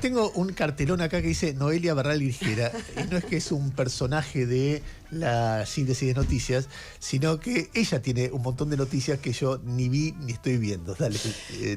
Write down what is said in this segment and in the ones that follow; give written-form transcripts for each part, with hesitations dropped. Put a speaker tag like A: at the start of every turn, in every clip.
A: Tengo un cartelón acá que dice Noelia Barral Grijera, y no es que es un personaje de la síntesis de noticias, sino que ella tiene un montón de noticias que yo ni vi ni estoy viendo. Dale,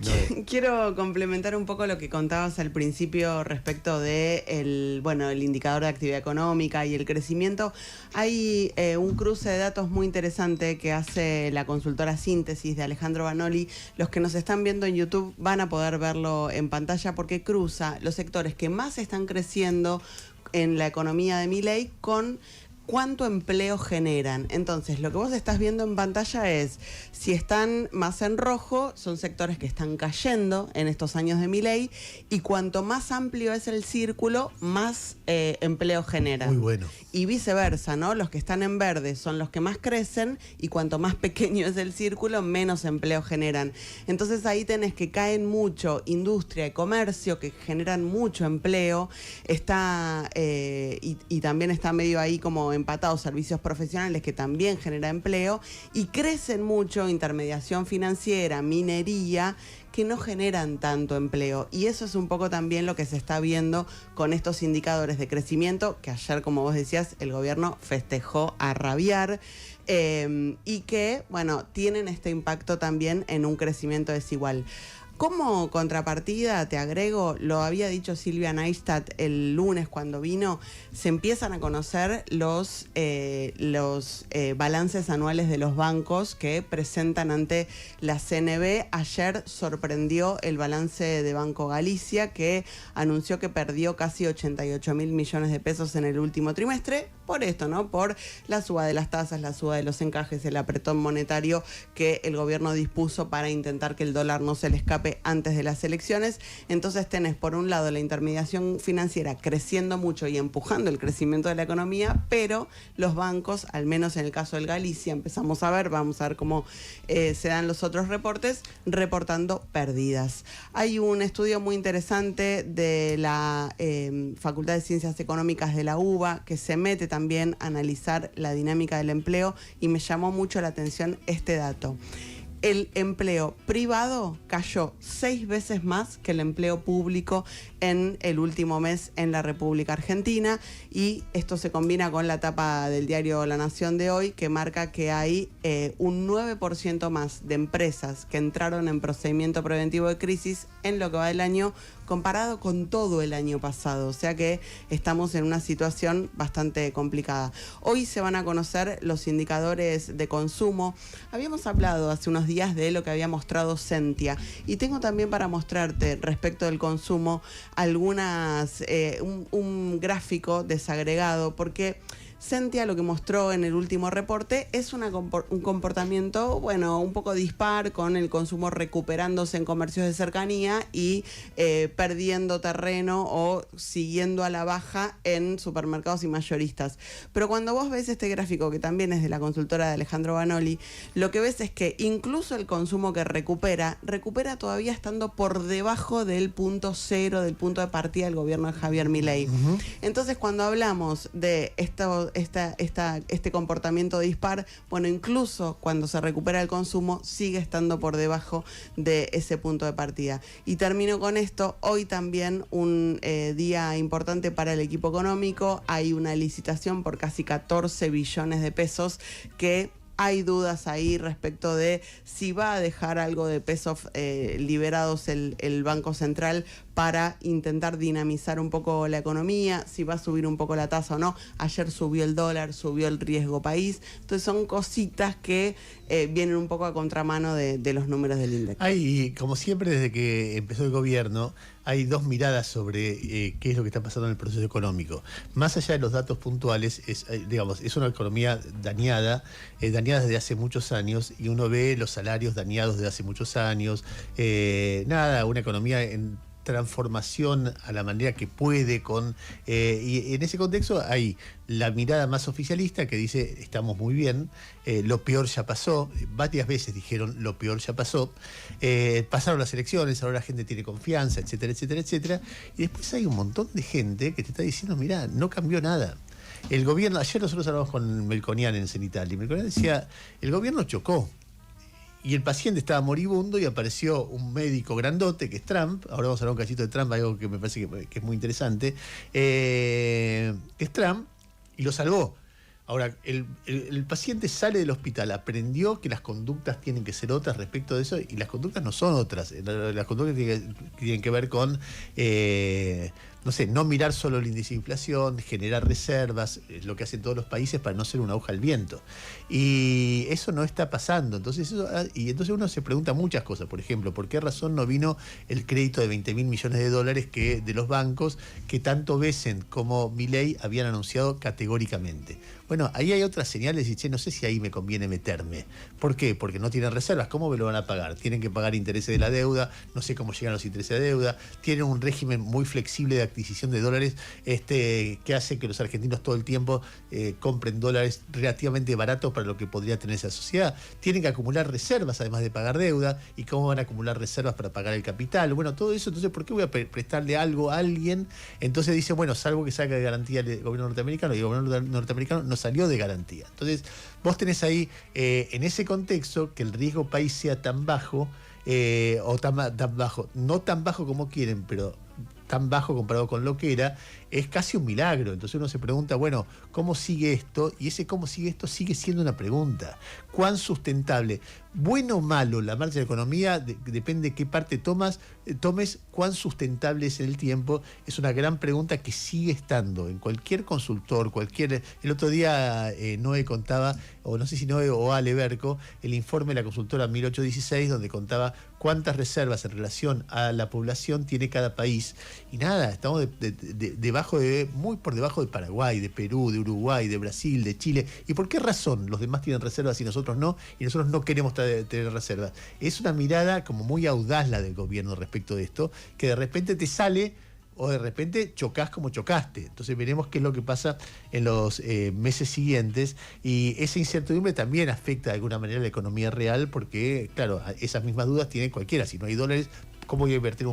A: Noé.
B: Quiero complementar un poco lo que contabas al principio respecto de el indicador de actividad económica y el crecimiento. Hay un cruce de datos muy interesante que hace la consultora Síntesis de Alejandro Banoli. Los que nos están viendo en YouTube van a poder verlo en pantalla porque cruza los sectores que más están creciendo en la economía de Milei con cuánto empleo generan. Entonces, lo que vos estás viendo en pantalla es, si están más en rojo, son sectores que están cayendo en estos años de Milei, y cuanto más amplio es el círculo, más empleo generan.
A: Muy bueno.
B: Y viceversa, ¿no? Los que están en verde son los que más crecen, y cuanto más pequeño es el círculo, menos empleo generan. Entonces ahí tenés que caen mucho industria y comercio, que generan mucho empleo, está y también está medio ahí como empatados servicios profesionales, que también genera empleo, y crecen mucho intermediación financiera, minería, que no generan tanto empleo. Y eso es un poco también lo que se está viendo con estos indicadores de crecimiento, que ayer, como vos decías, el gobierno festejó a rabiar, y que, bueno, tienen este impacto también en un crecimiento desigual. Como contrapartida, te agrego, lo había dicho Silvia Neistat el lunes cuando vino, se empiezan a conocer los balances anuales de los bancos que presentan ante la CNB. Ayer sorprendió el balance de Banco Galicia, que anunció que perdió casi 88.000 millones de pesos en el último trimestre, por esto, ¿no? Por la suba de las tasas, la suba de los encajes, el apretón monetario que el gobierno dispuso para intentar que el dólar no se le escape antes de las elecciones. Entonces tenés por un lado la intermediación financiera creciendo mucho y empujando el crecimiento de la economía, pero los bancos, al menos en el caso del Galicia, empezamos a ver, vamos a ver cómo se dan los otros reportes, reportando pérdidas. Hay un estudio muy interesante de la Facultad de Ciencias Económicas de la UBA que se mete también a analizar la dinámica del empleo, y me llamó mucho la atención este dato. El empleo privado cayó 6 veces más que el empleo público en el último mes en la República Argentina, y esto se combina con la tapa del diario La Nación de hoy, que marca que hay un 9% más de empresas que entraron en procedimiento preventivo de crisis en lo que va del año comparado con todo el año pasado. O sea que estamos en una situación bastante complicada. Hoy se van a conocer los indicadores de consumo. Habíamos hablado hace unos días de lo que había mostrado Sentia, y tengo también para mostrarte respecto del consumo un gráfico desagregado, porque Sentia lo que mostró en el último reporte es un comportamiento, bueno, un poco dispar, con el consumo recuperándose en comercios de cercanía y perdiendo terreno o siguiendo a la baja en supermercados y mayoristas. Pero cuando vos ves este gráfico, que también es de la consultora de Alejandro Banoli, lo que ves es que incluso el consumo que recupera todavía estando por debajo del punto cero, del punto de partida del gobierno de Javier Milei. Uh-huh. Entonces, cuando hablamos de este comportamiento dispar, bueno, incluso cuando se recupera el consumo, sigue estando por debajo de ese punto de partida. Y termino con esto. Hoy también un día importante para el equipo económico. Hay una licitación por casi 14 billones de pesos que hay dudas ahí respecto de si va a dejar algo de pesos liberados el Banco Central para intentar dinamizar un poco la economía, si va a subir un poco la tasa o no. Ayer subió el dólar, subió el riesgo país. Entonces son cositas que vienen un poco a contramano de los números del INDEC.
A: Hay, como siempre, desde que empezó el gobierno, hay dos miradas sobre qué es lo que está pasando en el proceso económico. Más allá de los datos puntuales, es una economía dañada desde hace muchos años, y uno ve los salarios dañados desde hace muchos años. Una economía en transformación a la manera que puede y en ese contexto hay la mirada más oficialista que dice estamos muy bien, lo peor ya pasó. Varias veces dijeron lo peor ya pasó, pasaron las elecciones, ahora la gente tiene confianza, etcétera, etcétera, etcétera, y después hay un montón de gente que te está diciendo mirá, no cambió nada. El gobierno, ayer nosotros hablamos con Melconian en Cenital, y Melconian decía, el gobierno chocó. y el paciente estaba moribundo y apareció un médico grandote, que es Trump. Ahora vamos a hablar un cachito de Trump, algo que me parece que es muy interesante, que es Trump, y lo salvó. Ahora, el paciente sale del hospital, aprendió que las conductas tienen que ser otras respecto de eso, y las conductas no son otras. Las conductas tienen que ver con, no sé, no mirar solo el índice de inflación, generar reservas, lo que hacen todos los países para no ser una aguja al viento. Y eso no está pasando. Entonces uno se pregunta muchas cosas. Por ejemplo, ¿por qué razón no vino el crédito de 20.000 millones de dólares de los bancos que tanto Bessent como Milei habían anunciado categóricamente? Bueno, ahí hay otras señales y, no sé si ahí me conviene meterme. ¿Por qué? Porque no tienen reservas. ¿Cómo me lo van a pagar? Tienen que pagar intereses de la deuda, no sé cómo llegan los intereses de deuda, tienen un régimen muy flexible de adquisición de dólares que hace que los argentinos todo el tiempo compren dólares relativamente baratos para lo que podría tener esa sociedad. Tienen que acumular reservas además de pagar deuda. ¿Y cómo van a acumular reservas para pagar el capital? Bueno, todo eso. Entonces, ¿por qué voy a prestarle algo a alguien? Entonces dice, bueno, salvo que saque de garantía el gobierno norteamericano, y el gobierno norteamericano no salió de garantía. Entonces, vos tenés ahí, en ese contexto, que el riesgo país sea tan bajo, o tan bajo, no tan bajo como quieren, pero tan bajo comparado con lo que era, es casi un milagro. Entonces uno se pregunta, bueno, ¿cómo sigue esto? Y ese cómo sigue esto sigue siendo una pregunta. ¿Cuán sustentable? Bueno o malo, la marcha de la economía depende de qué parte tomes, cuán sustentable es en el tiempo, es una gran pregunta que sigue estando en cualquier consultor, el otro día Noé contaba, o no sé si Noé o Ale Berco, el informe de la consultora 1816, donde contaba cuántas reservas en relación a la población tiene cada país. Y nada, estamos muy por debajo de Paraguay, de Perú, de Uruguay, de Brasil, de Chile. ¿Y por qué razón los demás tienen reservas y nosotros no? Y nosotros no queremos tener reservas. Es una mirada como muy audaz la del gobierno respecto de esto, que de repente te sale o de repente chocás como chocaste. Entonces veremos qué es lo que pasa en los meses siguientes, y esa incertidumbre también afecta de alguna manera la economía real, porque claro, esas mismas dudas tiene cualquiera. Si no hay dólares, ¿cómo voy a invertir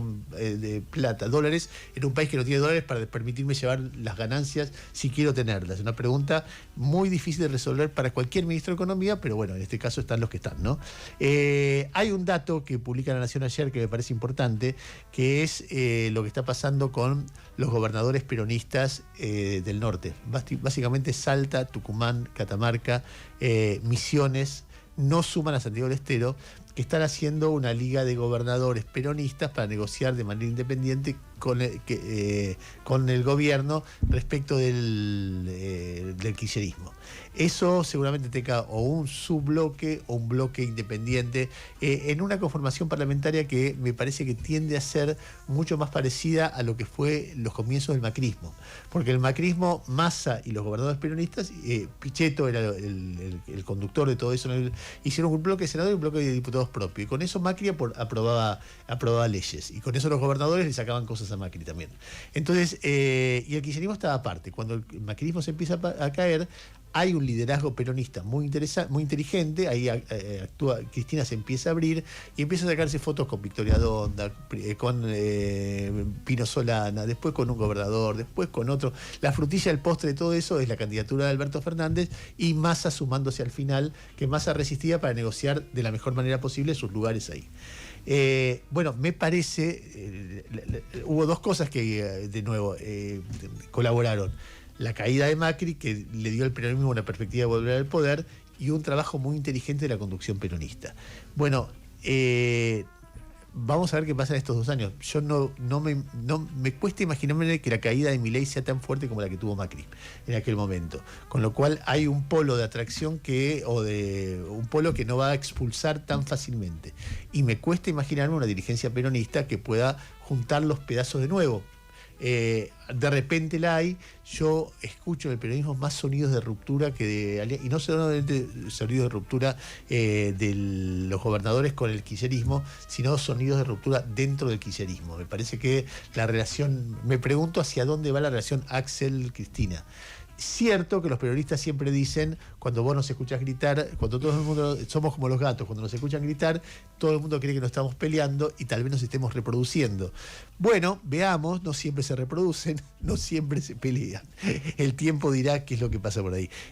A: dólares en un país que no tiene dólares para permitirme llevar las ganancias si quiero tenerlas? Es una pregunta muy difícil de resolver para cualquier ministro de Economía, pero bueno, en este caso están los que están, ¿no? Hay un dato que publica La Nación ayer que me parece importante, que es lo que está pasando con los gobernadores peronistas del norte. Básicamente Salta, Tucumán, Catamarca, Misiones, no suman a Santiago del Estero, que están haciendo una liga de gobernadores peronistas para negociar de manera independiente con el gobierno respecto del kirchnerismo. Eso seguramente tenga o un subbloque o un bloque independiente en una conformación parlamentaria que me parece que tiende a ser mucho más parecida a lo que fue los comienzos del macrismo. Porque el macrismo, Massa y los gobernadores peronistas, Pichetto era el conductor de todo eso, hicieron un bloque de senadores y un bloque de diputados propio. Y con eso Macri aprobaba leyes. Y con eso los gobernadores le sacaban cosas a Macri también. Entonces, y el kirchnerismo estaba aparte. Cuando el macrismo se empieza a caer, hay un liderazgo peronista muy inteligente, ahí Cristina se empieza a abrir y empieza a sacarse fotos con Victoria Donda, con Pino Solana, después con un gobernador, después con otro. La frutilla del postre de todo eso es la candidatura de Alberto Fernández y Massa sumándose al final, que Massa resistía para negociar de la mejor manera posible sus lugares ahí. Bueno, me parece, hubo dos cosas que de nuevo colaboraron. La caída de Macri, que le dio al peronismo una perspectiva de volver al poder, y un trabajo muy inteligente de la conducción peronista. Bueno, vamos a ver qué pasa en estos 2 años. Yo no me cuesta imaginarme que la caída de Milei sea tan fuerte como la que tuvo Macri en aquel momento. Con lo cual hay un polo de atracción un polo que no va a expulsar tan fácilmente. Y me cuesta imaginarme una dirigencia peronista que pueda juntar los pedazos de nuevo. De repente la hay. Yo escucho en el peronismo más sonidos de ruptura y no solamente sonidos de ruptura de los gobernadores con el kirchnerismo, sino sonidos de ruptura dentro del kirchnerismo. Me parece que la relación, me pregunto hacia dónde va la relación Axel-Cristina. Cierto que los periodistas siempre dicen, cuando vos nos escuchás gritar, cuando todo el mundo, somos como los gatos, cuando nos escuchan gritar, todo el mundo cree que nos estamos peleando y tal vez nos estemos reproduciendo. Bueno, veamos, no siempre se reproducen, no siempre se pelean. El tiempo dirá qué es lo que pasa por ahí.